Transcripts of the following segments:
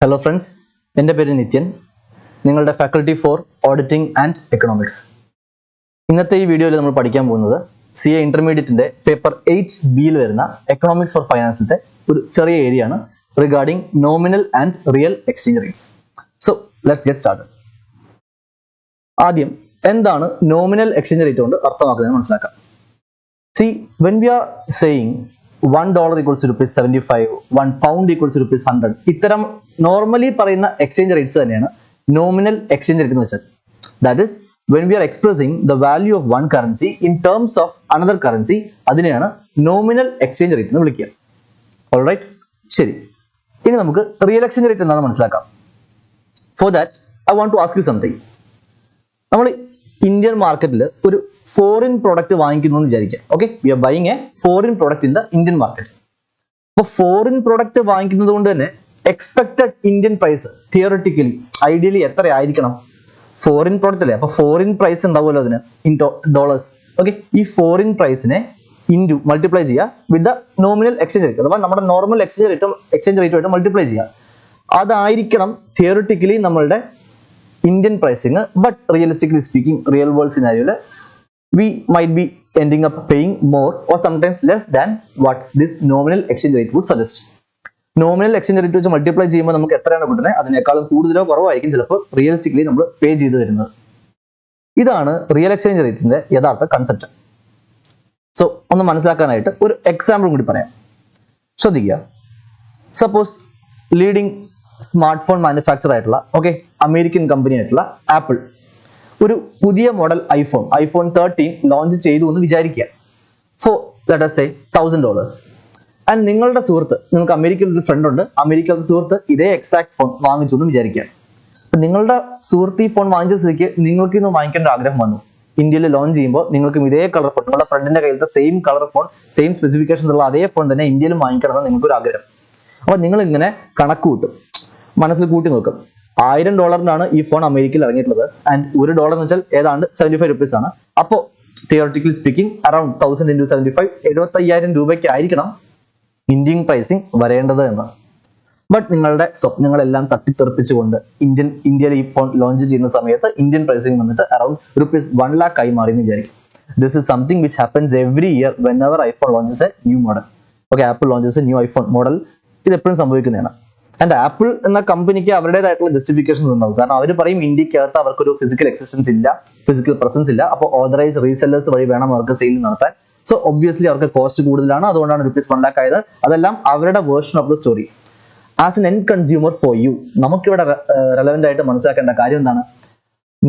Hello friends, എൻ്റെ പേര് Nithyan. നിങ്ങളുടെ faculty for auditing and economics. ഇന്നത്തെ ഈ വീഡിയോയിൽ നമ്മൾ പഠിക്കാൻ പോകുന്നത് CA ഇന്റർമീഡിയറ്റിന്റെ പേപ്പർ 8Bയിൽ വരുന്ന എക്കണോമിക്സ് ഫോർ ഫൈനാൻസിന്റെ ഒരു ചെറിയ ഏരിയ ആണ് regarding nominal and real exchange rates. So let's get started. ആദ്യം എന്താണ് നോമിനൽ എക്സ്ചേഞ്ച് റേറ്റ് കൊണ്ട് അർത്ഥമാക്കുന്നത് മനസ്സിലാക്കാം. See, when we are saying $1 equals to rupees 75, £1 equals to rupees 100, ഇത്തരം നോർമലി പറയുന്ന എക്സ്ചേഞ്ച് റേറ്റ്സ് തന്നെയാണ് നോമിനൽ എക്സ്ചേഞ്ച് റേറ്റ് എന്ന് വെച്ചാൽ. That is when we are expressing the value of one currency in terms of another currency, അതിനെയാണ് nominal exchange rate എന്ന് വിളിക്കുക. Alright, ശരി. ഇനി നമുക്ക് റിയൽ എക്സ്ചേഞ്ച് റേറ്റ് എന്താണെന്ന് മനസ്സിലാക്കാം. For that I want to ask you something. നമ്മൾ Indian മാർക്കറ്റിൽ ഒരു ഫോറിൻ പ്രോഡക്റ്റ് വാങ്ങിക്കുന്നു എന്ന് വിചാരിക്കാം. Okay, we are buying a foreign product in the Indian market. അപ്പോൾ ഫോറിൻ പ്രോഡക്റ്റ് വാങ്ങിക്കുന്നത് കൊണ്ട് തന്നെ expected Indian price theoretically ideally എത്ര ആയിരിക്കണം? ഫോറിൻ പ്രോഡക്റ്റ് അല്ലേ, അപ്പൊ ഫോറിൻ പ്രൈസ് ഉണ്ടാവുമല്ലോ അതിന് ഇൻ ഡോളേഴ്സ്. ഓക്കെ, ഈ ഫോറിൻ പ്രൈസിനെ ഇൻറ്റു മൾട്ടിപ്ലൈ ചെയ്യുക with the nominal exchange rate, അഥവാ നമ്മുടെ നോർമൽ എക്സ്ചേഞ്ച് റേറ്റുമായിട്ട് മൾട്ടിപ്ലൈ ചെയ്യുക. അതായിരിക്കണം തിയററ്റിക്കലി നമ്മളുടെ Indian pricing. But realistically speaking, real world സിനാരിയോയിൽ we might be ending up paying more or sometimes less than what this nominal exchange rate would suggest. Nominal exchange rate വെച്ച് multiply ചെയ്യുമ്പോൾ നമുക്ക് എത്രയാണ് കിട്ടുന്നത് അതിനേക്കാളും കൂടുതലോ കുറവായിരിക്കും ചിലപ്പോൾ റിയലിസ്റ്റിക്കലി നമ്മൾ പേ ചെയ്ത് തരുന്നത്. ഇതാണ് റിയൽ എക്സ്ചേഞ്ച് റേറ്റിന്റെ യഥാർത്ഥ കൺസെപ്റ്റ്. സോ ഒന്ന് മനസ്സിലാക്കാനായിട്ട് ഒരു എക്സാമ്പിൾ കൂടി പറയാം, ശ്രദ്ധിക്കുക. Suppose leading smart phone manufacturer ആയിട്ടുള്ള അമേരിക്കൻ കമ്പനി ആയിട്ടുള്ള ആപ്പിൾ ഒരു പുതിയ മോഡൽ ഐഫോൺ 13 ലോഞ്ച് ചെയ്തു എന്ന് വിചാരിക്കുക. For let us say $1,000. And നിങ്ങളുടെ സുഹൃത്ത്, നിങ്ങൾക്ക് അമേരിക്കയിൽ ഒരു ഫ്രണ്ട് ഉണ്ട്, അമേരിക്കയിലെ സുഹൃത്ത് ഇതേ എക്സാക്ട് ഫോൺ വാങ്ങിച്ചു എന്ന് വിചാരിക്കുക. അപ്പൊ നിങ്ങളുടെ സുഹൃത്ത് ഈ ഫോൺ വാങ്ങിച്ച സ്ഥിതിക്ക് നിങ്ങൾക്ക് ഇന്ന് വാങ്ങിക്കേണ്ട ആഗ്രഹം വന്നു. ഇന്ത്യയിൽ ലോഞ്ച് ചെയ്യുമ്പോൾ നിങ്ങൾക്കും ഇതേ കളർ ഫോൺ, നിങ്ങളുടെ ഫ്രണ്ടിന്റെ കയ്യിലത്തെ same colour phone, same specifications ഉള്ള അതേ ഫോൺ തന്നെ ഇന്ത്യയിലും വാങ്ങിക്കണം എന്ന് നിങ്ങൾക്കൊരു ആഗ്രഹം. അപ്പൊ നിങ്ങൾ ഇങ്ങനെ കണക്ക് കൂട്ടും, മനസ്സിൽ കൂട്ടി നോക്കും. $1,000 ഈ ഫോൺ അമേരിക്കയിൽ ഇറങ്ങിയിട്ടുള്ളത്. ആൻഡ് $1 എന്ന് വെച്ചാൽ ഏതാണ്ട് 75 rupees ആണ്. അപ്പോൾ തിയററ്റിക്കലി സ്പീക്കിംഗ് അറൌണ്ട് 1000 into 75, 75,000 രൂപയ്ക്ക് ആയിരിക്കണം ഇന്ത്യൻ പ്രൈസിങ് വരേണ്ടത് എന്ന്. ബട്ട് നിങ്ങളുടെ സ്വപ്നങ്ങളെല്ലാം തട്ടിത്തെറിപ്പിച്ചുകൊണ്ട് ഇന്ത്യയിൽ ഈ ഫോൺ ലോഞ്ച് ചെയ്യുന്ന സമയത്ത് ഇന്ത്യൻ പ്രൈസിങ് വന്നിട്ട് അറൌണ്ട് ₹1 lakh ആയി മാറി എന്ന് വിചാരിക്കും. This is something which happens every year whenever iPhone launches a new model. Apple launches A new iPhone model. ഇത് എപ്പോഴും സംഭവിക്കുന്നതാണ്. ആൻഡ് ആപ്പിൾ എന്ന കമ്പനിക്ക് അവരുടേതായിട്ടുള്ള ജസ്റ്റിഫിക്കേഷൻസ് ഉണ്ടാവും. കാരണം അവർ പറയും ഇന്ത്യക്കകത്ത് അവർക്കൊരു ഫിസിക്കൽ എക്സിസ്റ്റൻസ് ഇല്ല, ഫിസിക്കൽ പ്രസൻസ് ഇല്ല. അപ്പോൾ ഓതറൈസ് റീസെല്ലേഴ്സ് വഴി വേണം അവർക്ക് സെയിൽ നടത്താൻ. സോ ഒബ്വിയസ്ലി അവർക്ക് കോസ്റ്റ് കൂടുതലാണ്, അതുകൊണ്ടാണ് ₹1 lakh ആയത്. അതെല്ലാം അവരുടെ version of the story. As an end consumer for you, നമുക്കിവിടെ റെലവെന്റ് ആയിട്ട് മനസ്സിലാക്കേണ്ട കാര്യം എന്താണ്?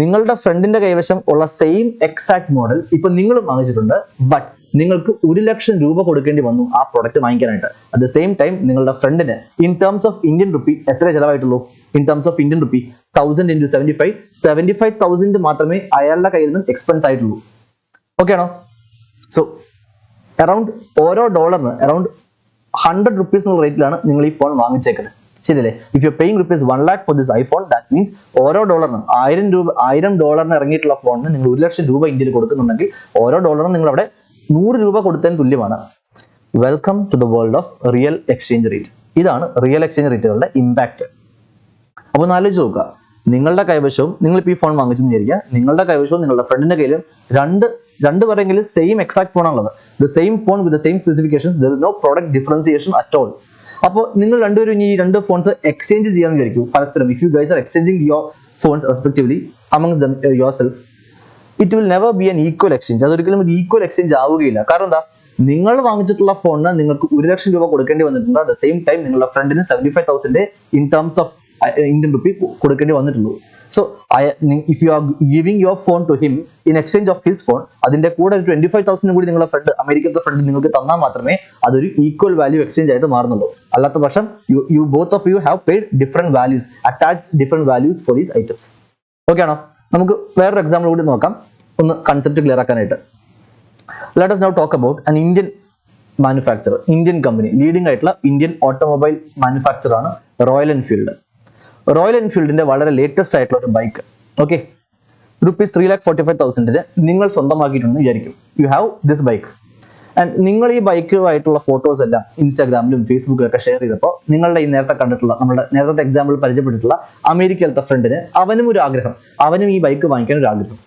നിങ്ങളുടെ ഫ്രണ്ടിന്റെ കൈവശം ഉള്ള സെയിം എക്സാക്ട് മോഡൽ ഇപ്പൊ നിങ്ങൾ വാങ്ങിച്ചിട്ടുണ്ട്. ബട്ട് നിങ്ങൾക്ക് ₹1,00,000 കൊടുക്കേണ്ടി വന്നു ആ പ്രൊഡക്റ്റ് വാങ്ങിക്കാനായിട്ട്. അറ്റ് ദ സെയിം ടൈം നിങ്ങളുടെ ഫ്രണ്ടിന് in terms of Indian rupee എത്ര ചെലവായിട്ടുള്ളൂ? In terms of Indian rupee 1000 into 75,000 മാത്രമേ അയാളുടെ കയ്യിൽ നിന്ന് എക്സ്പെൻസ് ആയിട്ടുള്ളൂ. ഓക്കെ ആണോ? സോ അറൌണ്ട് ഓരോ ഡോളറിന് അറൌണ്ട് ₹100 എന്നുള്ള റേറ്റിലാണ് നിങ്ങൾ ഈ ഫോൺ വാങ്ങിച്ചേക്കുന്നത്. ശരിയല്ലേ? If you paying ₹1 lakh for this iPhone, that means ഓരോ ഡോളറിന് $1,000 ഇറങ്ങിയിട്ടുള്ള ഫോണിന് നിങ്ങൾ ₹1,00,000 ഇന്ത്യയിൽ കൊടുക്കുന്നുണ്ടെങ്കിൽ ഓരോ ഡോളറിനും നിങ്ങൾ അവിടെ ₹100 കൊടുത്തതിന് തുല്യമാണ്. Welcome to the world of real exchange rate. ഇതാണ് റിയൽ എക്സ്ചേഞ്ച് റേറ്റുകളുടെ ഇമ്പാക്ട്. അപ്പോൾ ഒന്ന് ആലോചിച്ച് നോക്കുക. നിങ്ങളുടെ കൈവശവും നിങ്ങളിപ്പോൾ ഈ ഫോൺ വാങ്ങിച്ചെന്ന് വിചാരിക്കുക, നിങ്ങളുടെ കൈവശവും നിങ്ങളുടെ ഫ്രണ്ടിന്റെ കയ്യിലും രണ്ട് പേരെങ്കിലും സെയിം എക്സാക്ട് ഫോണാണുള്ളത്. The same phone with the same specifications, there is no product differentiation at all. അപ്പോൾ നിങ്ങൾ രണ്ടുപേരും ഈ 2 ഫോൺസ് എക്സ്ചേഞ്ച് ചെയ്യാന്ന് വിചാരിക്കും പരസ്പരം. If you guys are exchanging your phones respectively amongst dum your self, it will never be an equal exchange. അതൊരിക്കലും ഒരു equal exchange ആവുകയില്ല. കാരണം എന്താ? നിങ്ങൾ വാങ്ങിച്ചിട്ടുള്ള ഫോണിന് നിങ്ങൾക്ക് ₹1,00,000 കൊടുക്കേണ്ടി വന്നിട്ടുണ്ട്. അറ്റ് ദ സെയിം ടൈം നിങ്ങളുടെ ഫ്രണ്ടിന് 75,000 in terms of Indian rupee കൊടുക്കേണ്ടി വന്നിട്ടുള്ളൂ. So if you are giving your phone to him in exchange of his phone, അതിന്റെ കൂടെ ഒരു 25,000 കൂടി നിങ്ങളുടെ ഫ്രണ്ട്, അമേരിക്കത്തെ ഫ്രണ്ട് നിങ്ങൾക്ക് തന്നാൽ മാത്രമേ അതൊരു ഈക്വൽ വാല്യൂ എക്സ്ചേഞ്ച് ആയിട്ട് മാറുന്നുള്ളൂ. അല്ലാത്ത പക്ഷം you both of you have paid different values, attached different values for these items. Okay ആണോ? നമുക്ക് വേറൊരു എക്സാമ്പിൾ കൂടി നോക്കാം, ഒന്ന് കൺസെപ്റ്റ് ക്ലിയർ ആക്കാനായിട്ട്. Let us now talk about an Indian manufacturer, Indian company, leading ആയിട്ടുള്ള ഇന്ത്യൻ ഓട്ടോമൊബൈൽ മാനുഫാക്ചർ ആണ് Royal Enfield. Royal എൻഫീൽഡിന്റെ വളരെ ലേറ്റസ്റ്റ് ആയിട്ടുള്ള ഒരു ബൈക്ക് ₹3,45,000 നിങ്ങൾ സ്വന്തമാക്കിയിട്ടുണ്ടെന്ന് വിചാരിക്കും. You have this bike and നിങ്ങൾ ഈ ബൈക്കുമായിട്ടുള്ള ഫോട്ടോസ് എല്ലാം ഇൻസ്റ്റാഗ്രാമിലും ഫേസ്ബുക്കിലൊക്കെ ഷെയർ ചെയ്തപ്പോൾ നിങ്ങളുടെ ഈ നേരത്തെ കണ്ടിട്ടുള്ള നമ്മുടെ നേരത്തെ എക്സാമ്പിൾ പരിചയപ്പെട്ടിട്ടുള്ള അമേരിക്കയിലത്തെ ഫ്രണ്ടിന് അവനും ഒരു ആഗ്രഹം, അവനും ഈ ബൈക്ക് വാങ്ങിക്കാൻ ഒരു ആഗ്രഹം.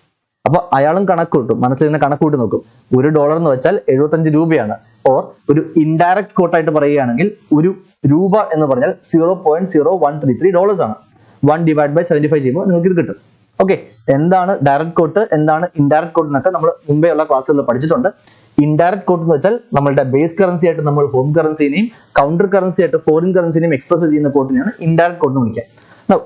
അപ്പൊ അയാളും കണക്ക് കൂട്ടും, മനസ്സിൽ നിന്ന് കണക്ക് കൂട്ടി നോക്കും. $1 എന്ന് വെച്ചാൽ 75 രൂപയാണ്. ഓർ ഒരു ഇൻഡയറക്റ്റ് കോട്ടായിട്ട് പറയുകയാണെങ്കിൽ ഒരു രൂപ എന്ന് പറഞ്ഞാൽ $0.0133 ആണ്. 1/75 ചെയ്യുമ്പോൾ നിങ്ങൾക്ക് ഇത് കിട്ടും. ഓക്കെ, എന്താണ് ഡയറക്റ്റ് കോട്ട്, എന്താണ് ഇൻഡയറക്റ്റ് കോട്ട് എന്നൊക്കെ നമ്മൾ മുമ്പേ ഉള്ള ക്ലാസ്സുകളിൽ പഠിച്ചിട്ടുണ്ട്. ഇൻഡയറക്റ്റ് കോട്ട് എന്ന് വെച്ചാൽ നമ്മളുടെ ബേസ് കറൻസി ആയിട്ട് നമ്മൾ ഹോം കറൻസിനെയും കൗണ്ടർ കറൻസി ആയിട്ട് ഫോറിൻ കറൻസിനെയും എക്സ്പ്രസ് ചെയ്യുന്ന കോട്ടിനെയാണ് ഇൻഡയറക്റ്റ് കോട്ട് എന്ന് വിളിക്കുക. Now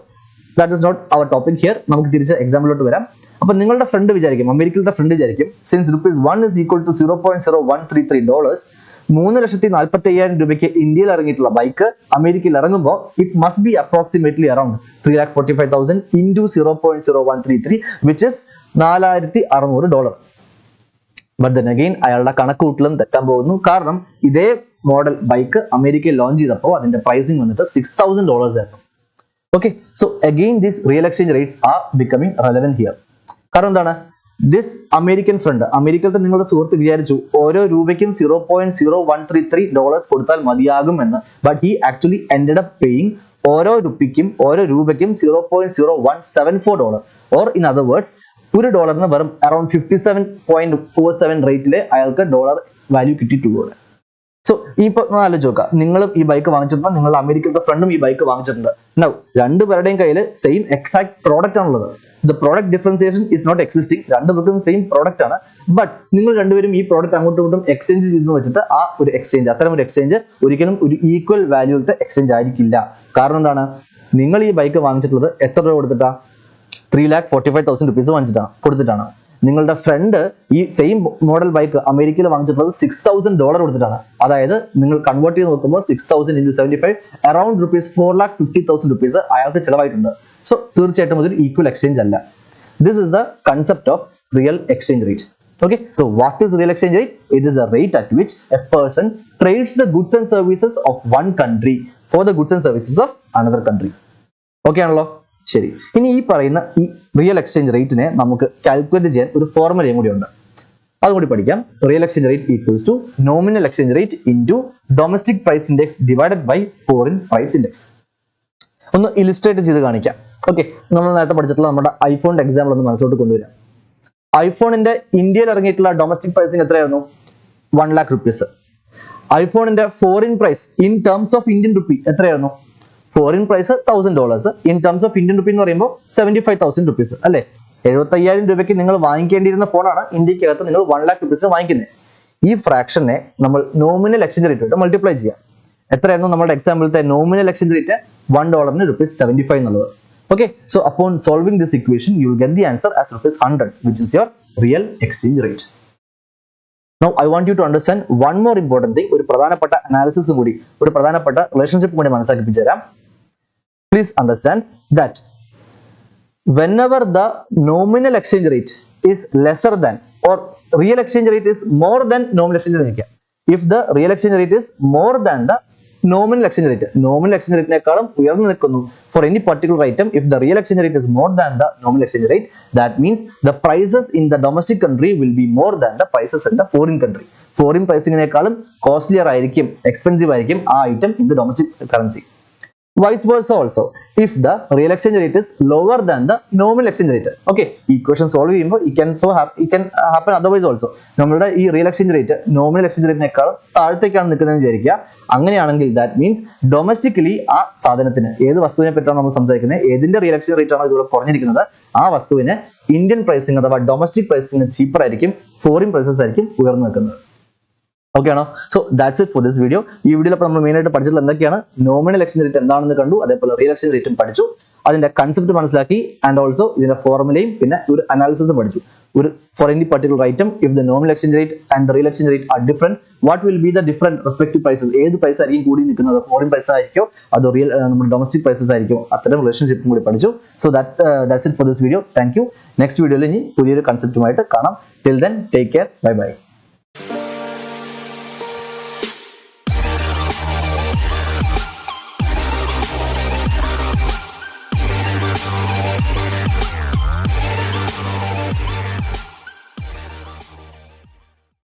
that is not our topic here. നമുക്ക് തിരിച്ച് എക്സാമ്പിളിലോട്ട് വരാം. അപ്പൊ നിങ്ങളുടെ ഫ്രണ്ട് വിചാരിക്കും, അമേരിക്കയിലത്തെ ഫ്രണ്ട് വിചാരിക്കും, സിൻസ് ₹1 is equal to $0.0133, 3,45,000 രൂപയ്ക്ക് ഇന്ത്യയിൽ ഇറങ്ങിയിട്ടുള്ള ബൈക്ക് അമേരിക്കയിൽ ഇറങ്ങുമ്പോൾ it must be approximately around 3,45,000 into 0.0133, which is $4,600. But then again അയാളുടെ കണക്കൂട്ടലും തെറ്റാൻ പോകുന്നു. കാരണം ഇതേ മോഡൽ ബൈക്ക് അമേരിക്കയിൽ ലോഞ്ച് ചെയ്തപ്പോൾ അതിന്റെ പ്രൈസിങ് വന്നിട്ട് $6,000 ആയിരുന്നു. Okay, so again these real exchange rates are becoming relevant here. കാരണം എന്താണ്, ദിസ് അമേരിക്കൻ ഫ്രണ്ട്, അമേരിക്കയിലത്തെ നിങ്ങളുടെ സുഹൃത്ത് വിചാരിച്ചു ഓരോ രൂപയ്ക്കും $0.0133 കൊടുത്താൽ മതിയാകും എന്ന്. But he actually ended up paying ഓരോ രൂപയ്ക്കും $0.0174, ഓർ ഇൻ അതർ വേർഡ്സ് $1 വെറും അറൌണ്ട് 57.47 റേറ്റിലെ അയാൾക്ക് ഡോളർ വാല്യൂ കിട്ടിയിട്ടുള്ളൂ. സോ ഇപ്പൊ ആലോചിച്ച് നോക്കുക, നിങ്ങളും ഈ ബൈക്ക് വാങ്ങിച്ചിട്ടുണ്ട്, നിങ്ങളുടെ അമേരിക്കത്തെ ഫ്രണ്ടും ഈ ബൈക്ക് വാങ്ങിച്ചിട്ടുണ്ട്. നൗ രണ്ടുപേരുടെയും കയ്യിൽ സെയിം എക്സാക്ട് പ്രോഡക്റ്റ് ആണുള്ളത്. The product differentiation is not existing. രണ്ടുപേർക്കും സെയിം പ്രോഡക്റ്റ് ആണ്. ബട്ട് നിങ്ങൾ രണ്ടുപേരും ഈ പ്രോഡക്റ്റ് അങ്ങോട്ടും ഇങ്ങോട്ടും എക്സ്ചേഞ്ച് ചെയ്തെന്ന് വെച്ചിട്ട് ആ ഒരു എക്സ്ചേഞ്ച്, അത്തരം ഒരു എക്സ്ചേഞ്ച് ഒരിക്കലും ഒരു ഈക്വൽ വാല്യൂലത്തെ എക്സ്ചേഞ്ച് ആയിരിക്കില്ല. കാരണം എന്താണ്, നിങ്ങൾ ഈ ബൈക്ക് വാങ്ങിച്ചിട്ടുള്ളത് എത്ര രൂപ കൊടുത്തിട്ടാ? 3,45,000 rupees കൊടുത്തിട്ടാണ്. നിങ്ങളുടെ ഫ്രണ്ട് ഈ സെയിം മോഡൽ ബൈക്ക് അമേരിക്കയിൽ വാങ്ങിച്ചിട്ടുള്ളത് $6,000 കൊടുത്തിട്ടാണ്. അതായത് നിങ്ങൾ കൺവേർട്ട് ചെയ്ത് നോക്കുമ്പോൾ 6,000 into 75 അറൌണ്ട് ₹4,50,000 അയാൾക്ക് ചിലവായിട്ടുണ്ട്. സോ തീർച്ചയായിട്ടും അതൊരു ഈക്വൽ എക്സ്ചേഞ്ച് അല്ല. This is the concept of real exchange rate. Okay, so what is real exchange rate? It is the rate at which a person trades the goods and services of one country for the goods and services of another country. Okay ആണല്ലോ? ശരി. ഇനി ഈ പറയുന്ന ഈ real exchange റേറ്റിനെ നമുക്ക് calculate ചെയ്യാൻ ഒരു ഫോർമുലയും കൂടി ഉണ്ട്. അതുകൂടി പഠിക്കാം. Real exchange rate equals to nominal exchange rate into domestic price index divided by foreign price index. ഒന്ന് ഇലിസ്ട്രേറ്റ് ചെയ്ത് കാണിക്കാം. ഓക്കെ, നമ്മൾ നേരത്തെ പഠിച്ചിട്ടുള്ള നമ്മുടെ ഐഫോണിന്റെ എക്സാമ്പിൾ ഒന്ന് മനസ്സിലോട്ട് കൊണ്ടുവരാം. ഐഫോണിന്റെ ഇന്ത്യയിൽ ഇറങ്ങിയിട്ടുള്ള ഡൊമസ്റ്റിക് പ്രൈസിങ് എത്രയായിരുന്നു? 1 lakh rupees. ഐഫോണിന്റെ foreign price in terms of Indian rupee എത്രയായിരുന്നു? Foreign price $1,000, in terms of Indian rupee എന്ന് പറയുമ്പോൾ 75,000 rupees അല്ലെ? 75,000 രൂപയ്ക്ക് നിങ്ങൾ വാങ്ങിക്കേണ്ടിയിരുന്ന ഫോണാണ് ഇന്ത്യക്കകത്ത് നിങ്ങൾ 1 lakh rupees വാങ്ങിക്കുന്നത്. ഈ ഫ്രാക്ഷനെ നമ്മൾ നോമിനൽ എക്സ്ചേഞ്ച് റേറ്റ് മൾട്ടിപ്ലൈ ചെയ്യാം. എത്രയായിരുന്നു നമ്മുടെ എക്സാമ്പിളത്തെ നോമിനൽ എക്സ്ചേഞ്ച് റേറ്റ്? $1 ₹75 എന്നുള്ളത്. Okay, so upon solving this equation, you will get the answer as ₹100, which is your real exchange rate. Now, I want you to understand one more important thing. ഒരു പ്രധാനപ്പെട്ട അനാലിസിസും കൂടി, ഒരു പ്രധാനപ്പെട്ട relationship കൂടി മനസ്സിലാക്കിപ്പിച്ചു തരാം. Please understand that whenever the nominal exchange rate is lesser than or real exchange rate is more than nominal exchange rate, if the real exchange rate is more than the nominal exchange rate, nominal exchange rate നേക്കാളും ഉയർന്നു നിൽക്കുന്നു for any particular item, if the real exchange rate is more than the nominal exchange rate, that means the prices in the domestic country will be more than the prices in the foreign country. Foreign pricing നേക്കാളും costlier ആയിരിക്കും, expensive ആയിരിക്കും ആ item in the domestic currency. Vice versa also, if the real exchange rate is lower than the nominal exchange rate. Okay, equation solve ചെയ്യുമ്പോൾ it can happen otherwise also. നമ്മളുടെ ഈ real exchange rate nominal exchange റേറ്റിനേക്കാളും താഴത്തേക്കാണ് നിൽക്കുന്നതെന്ന് വിചാരിക്കുക. അങ്ങനെയാണെങ്കിൽ that means domestically ആ സാധനത്തിന്, ഏത് വസ്തുവിനെ പറ്റിയാണ് നമ്മൾ സംസാരിക്കുന്നത്, ഏതിന്റെ റിയൽ എക്സ്ചേഞ്ച് റേറ്റ് ആണോ ഇതിലൂടെ കുറഞ്ഞിരിക്കുന്നത്, ആ വസ്തുവിന് ഇന്ത്യൻ പ്രൈസിങ് അഥവാ ഡൊമസ്റ്റിക് പ്രൈസിങ് ചീപ്പർ ആയിരിക്കും, ഫോറിൻ പ്രൈസസ് ആയിരിക്കും ഉയർന്നു നിൽക്കുന്നത്. ഓക്കെ ആണോ? So that's it for this video. ഈ വീഡിയോയിൽ അപ്പോൾ നമ്മൾ മെയിൻ ആയിട്ട് പഠിച്ചിട്ടുള്ള എന്തൊക്കെയാണ്? നോമിനൽ എക്സ്ചേഞ്ച് റേറ്റ് എന്താണെന്ന് കണ്ടു, അതേപോലെ റിയൽ എക്സ്ചേഞ്ച് റേറ്റും പഠിച്ചു, അതിന്റെ കൺസെപ്റ്റ് മനസ്സിലാക്കി, ആൻഡ് ഓൾസോ ഇതിന്റെ ഫോർമുലയും പിന്നെ ഒരു അനാലിസിസും പഠിച്ചു. ഒരു for any particular item if the nominal exchange rate and the real exchange rate are different, what will be the different respective prices, ഏത് പ്രൈസ് ആയിരിക്കും കൂടി നിൽക്കുന്നത്, ഫോറിൻ പ്രൈസ് ആയിരിക്കോ അതോ റിയൽ നമ്മുടെ ഡൊമസ്റ്റിക് പ്രൈസസ് ആയിരിക്കോ, അത്തരം റിലേഷൻഷിപ്പും കൂടി പഠിച്ചു. So that's it for this video. Thank you. Next വീഡിയോയിൽ ഇനി പുതിയൊരു കൺസെപ്റ്റുമായിട്ട് കാണാം. Till then take care, bye bye.